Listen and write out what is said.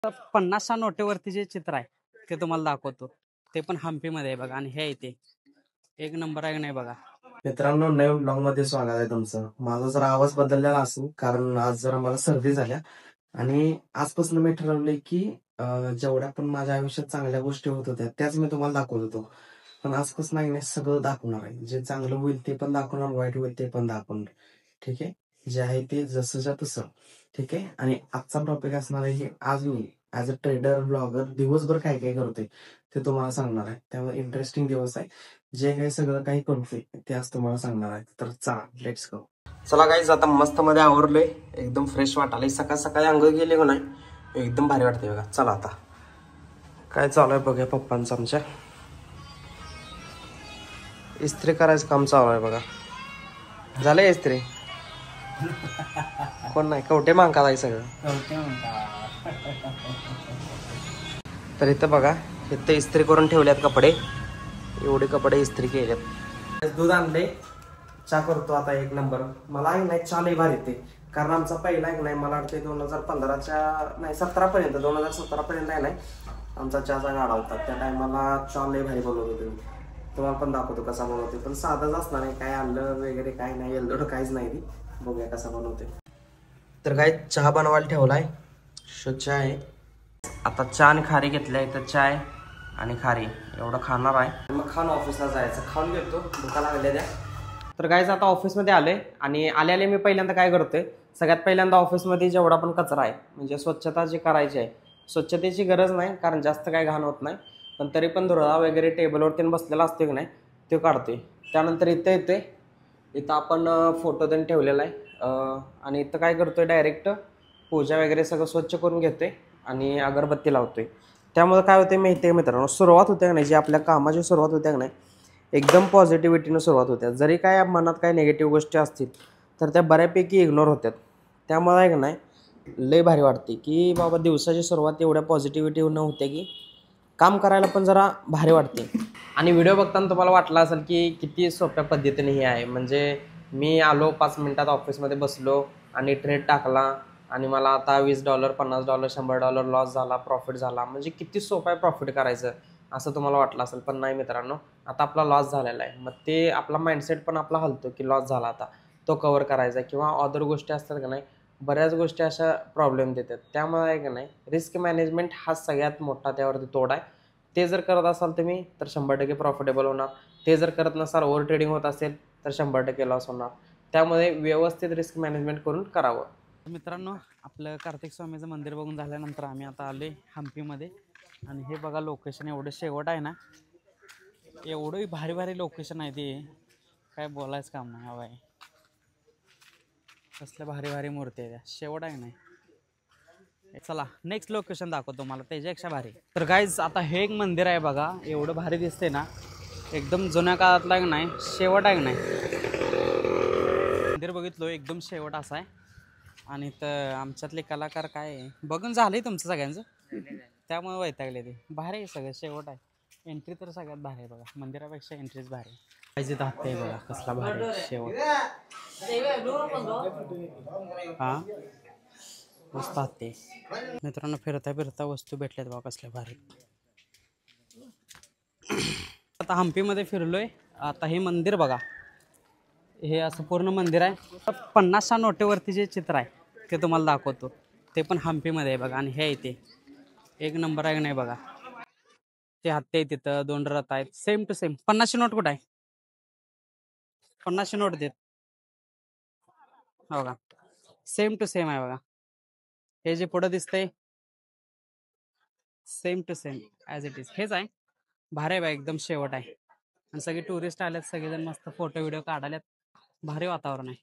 50च्या नोटेवरती जे चित्र आहे ते तुम्हाला दाखवतो. ते पण हम्पीमध्ये आहे बघा. आणि हे इथे एक नंबर आहे नाही बघा. मित्रांनो, नवीन ब्लॉग मध्ये स्वागत आहे तुमचं. माझा जरा आवाज बदललेला असेल कारण आज जरा मला सर्दी झाल्या आणि आजपासून मी ठरवलंय की जेवढ्या पण माझ्या आयुष्यात चांगल्या गोष्टी होत होत्या त्याच मी तुम्हाला दाखवत होतो. पण आजपासून नाही सगळं दाखवणार आहे. जे चांगलं होईल ते पण दाखवणार, वाईट होईल ते पण दाखवणार. ठीक आहे, जे आहे ते जसंच्या तसं. ठीक आहे. आणि आजचा टॉपिक असणार आहे की आज मी ऍज अ ट्रेडर ब्लॉगर दिवसभर काय काय करतोय ते तुम्हाला सांगणार आहे. त्यामुळे इंटरेस्टिंग दिवस आहे. जे काही सगळं काही करतोय ते आज तुम्हाला सांगणार आहे. तर चला लेट्स गो. चला गाईज, आता मस्त मध्ये आवरलोय, एकदम फ्रेश वाटायला. सकाळ सकाळी अंघोळ गेले का नाही एकदम भारी वाटते बघा. चला आता काय चालू आहे बघा. पप्पांचं आमच्या इस्त्री करायचं काम चालू आहे बघा. झालंय इस्त्री. कोण नाही, कवटे मांका आहे सगळं. तर इथं बघा, इथं इस्त्री करून ठेवल्यात कपडे. एवढे कपडे इस्त्री केलेत. दूध आणले, चहा करतो आता. एक नंबर. मला आहे नाही चहा लई भारी येते. कारण आमचा पहिला एक नाही, मला वाटते 2015च्या नाही 17पर्यंत, 2017पर्यंत आहे नाही आमचा चहाचा गाडा होता. त्या टायमाला चहा लई भारी बनवत होते मी. तुम्हाला पण दाखवतो कसा बनवते. पण साधाच असणार आहे, काय आलं वगैरे काय नाही, एवढं काहीच नाही. ती बघूया कसा बनवते. तर काय चहा बनवायला ठेवलाय. स्वच्छ आहे. आता चहा आणि खारी घेतलाय. तर चहा आहे आणि खारी एवढं खाणार आहे. मग खाऊन ऑफिसला जायचं. खाऊन घेतो, भुका लागल्या द्या. तर गाईज आता ऑफिसमध्ये आले आणि आले मी पहिल्यांदा काय करतोय, सगळ्यात पहिल्यांदा ऑफिसमध्ये जेवढा पण कचरा आहे म्हणजे स्वच्छता जी करायची आहे, स्वच्छतेची गरज नाही कारण जास्त काय घाण होत नाही, पण तरी पण धुरळा वगैरे टेबलवरती बसलेला असतो की नाही ते काढतोय. त्यानंतर इथं येते. इथं आपण फोटो देऊन ठेवलेला आहे आणि इथं काय करतोय, डायरेक्ट पूजा वगैरे सगळं स्वच्छ करून घेतोय आणि अगरबत्ती लावतोय. त्यामुळे काय होते माहिती आहे मित्रांनो, सुरुवात होते का नाही, जी आपल्या कामाची सुरुवात होते का नाही एकदम पॉझिटिव्हिटीनं सुरुवात होत्या. जरी काय मनात काही निगेटिव्ह गोष्टी असतील तर त्या बऱ्यापैकी इग्नोर होतात. त्यामुळे आहे का नाही लय भारी वाटते की बाबा दिवसाची सुरुवात एवढ्या पॉझिटिव्हिटीनं होते की काम करायला पण जरा भारी वाटते. आणि व्हिडिओ बघताना तुम्हाला वाटलं असेल की किती सोप्या पद्धतीने हे आहे. म्हणजे मी आलो 5 मिनिटात ऑफिसमध्ये बसलो आणि ट्रेड टाकला आणि मला आता $20 $50 $100 लॉस झाला, प्रॉफिट झाला. म्हणजे किती सोपं आहे प्रॉफिट करायचं असं तुम्हाला वाटलं असेल. पण नाही मित्रांनो, आता आपला लॉस झालेला आहे. मग ते आपला माइंडसेट पण आपला हलतो की लॉस झाला, आता तो कव्हर करायचा. किंवा अदर गोष्टी असतात का नाही, बऱ्याच गोष्टी अशा प्रॉब्लेम देतात. त्यामुळे आहे का नाही रिस्क मॅनेजमेंट हा सगळ्यात मोठा त्यावरती तोडा आहे. ते जर करत असाल तुम्ही तर 100% प्रॉफिटेबल होणार. ते जर करत नसाल, ओव्हर ट्रेडिंग होत असेल तर 100% लॉस होणार. त्यामुळे व्यवस्थित रिस्क मॅनेजमेंट करून करावं. मित्रांनो, आपलं कार्तिक स्वामीचं मंदिर बघून झाल्यानंतर आम्ही आता आलोय हम्पीमध्ये. आणि हे बघा लोकेशन एवढं शेवट आहे ना, एवढं भारी भारी लोकेशन आहे ते काय बोलायचं काम नाही. हवं आहे कसल्या भारी भारी मूर्ती आहे त्या. शेवट आहे नाही. चला नेक्स्ट लोकेशन दाखवतो मला त्याच्यापेक्षा भारी. तर गाईज आता हे एक मंदिर आहे बघा, एवढं भारी दिसते ना, एकदम जुन्या काळातला आहे नाही, शेवट आहे नाही. मंदिर बघितलो एकदम शेवट असा आहे. आणि तर आमच्यातले कलाकार काय बघून झालंय तुमचं सगळ्यांचं, त्यामुळे वैतागले ते. भारी आहे सगळं, शेवट आहे. एंट्री तर सगळ्यात भारी आहे बघा, मंदिरापेक्षा एंट्रीच भारी आहे. पाहिजे दाखत आहे बघा कसला भारी आहे शेवट. हा मस्त ते मित्रांनो, फिरता फिरता वस्तू भेटल्यात बघा कसल्या भारी. आता हम्पीमध्ये फिरलोय. आता हे मंदिर बघा, हे असं पूर्ण मंदिर आहे. 50च्या नोटेवरती जे चित्र आहे ते तुम्हाला दाखवतो. ते पण हम्पीमध्ये आहे बघा. आणि हे इथे एक नंबर आहे नाही बघा. ते हत्ती आहे तिथं, 2 रथ आहेत सेम टू सेम. 50ची नोट कुठं आहे? 50ची नोट देत बघा, सेम टू सेम आहे बघा. हे जे पुढं दिसतंय same to same as it is हेच आहे. भारी आहे बा, एकदम शेवट आहे. आणि सगळे टुरिस्ट आलेत, सगळेजण मस्त फोटो व्हिडिओ काढाल्यात. भारी वातावरण आहे.